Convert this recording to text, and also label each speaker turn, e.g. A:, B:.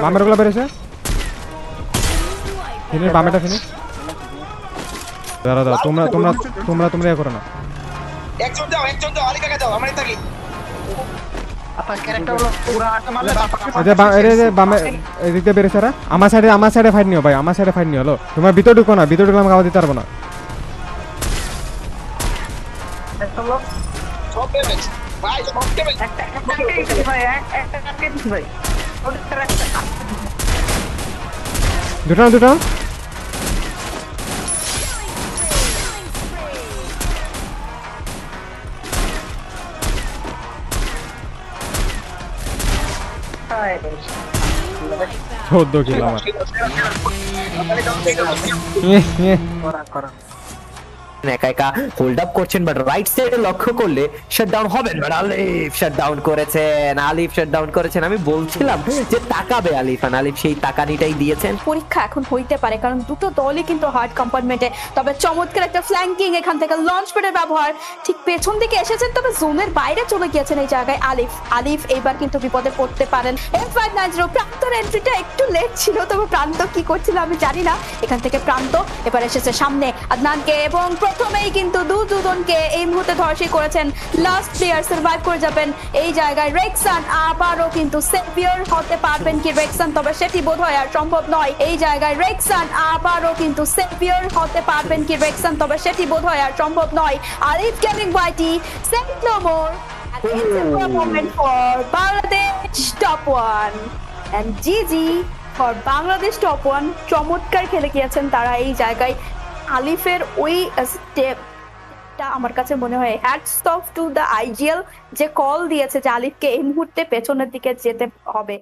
A: বামের গুলো বেরেছে finish বামেটা finish দাঁড়া তোমরা তোমরা তোমরা তোমরা ইয়ে করো না
B: একজন যাও আলী কাকা যাও আমরাই থাকি
A: বামে এদিকে বেরেছে আমার সাইডে ফাইট নিও ভাই আমার সাইডে ফাইট নিও হলো তোমার ভিতর ঢুকো না ভিতর ঢুকলে আমাকে আওয়াজ দিতে পারবো না
B: সব ড্যামেজ ভাই সব ড্যামেজ
A: দুটো চোদ্দ কিলো আমার
C: একা একা হোল্ড আপ করছেন বাট রাইট সাইডে লক্ষ্য করলে শাটডাউন হবেন বাট আলিফ শাটডাউন করেছেন আমি বলছিলাম যে তাকাবে আলিফ সেই তাকানিটাই দিয়েছেন
D: পরীক্ষা এখন হইতে পারে কারণ দুটো দলই কিন্তু হার্ড কম্পার্টমেন্টে তবে চমৎকার একটা ফ্ল্যাঙ্কিং এখান থেকে লঞ্চ প্যাডের ব্যবহার ঠিক পেছন দিকে এসেছেন তবে জোনের বাইরে চলে গিয়েছেন এই জায়গায় আলিফ এইবার কিন্তু বিপদে পড়তে পারেন M590 প্রান্তর এন্ট্রিটা একটু লেট ছিল তবে প্রান্ত কি করছিল আমি জানি না এখান থেকে প্রান্ত এবার এসেছে সামনে আদনানকে এবং প্রথমেই কিন্তু দুজনকে এই মুহূর্তে ধর্ষণ করেছেন লাস্ট প্লেয়ার সার্ভাইভ করে যাবেন এই জায়গায় রেক্সান আবারও কিন্তু সেভিয়ার হতে পারবেন কি রেক্সান তবে সেটি বোধহয় আর সম্ভব নয় এই জায়গায় রেক্সান আবারও কিন্তু সেভিয়ার হতে পারবেন কি রেক্সান তবে সেটি বোধহয় আর সম্ভব নয় আলিফ গেমিং বাইটি সেন্ট no more it's a moment for Bangladesh top 1 and GG for Bangladesh top 1 চমৎকার খেলে গিয়েছেন তারা এই জায়গায় আলিফের ওই স্টেপটা আমার কাছে মনে হয় hats off to the IGL যে কল দিয়েছে যে আলিফকে এই মুহূর্তে পেছনের দিকে যেতে হবে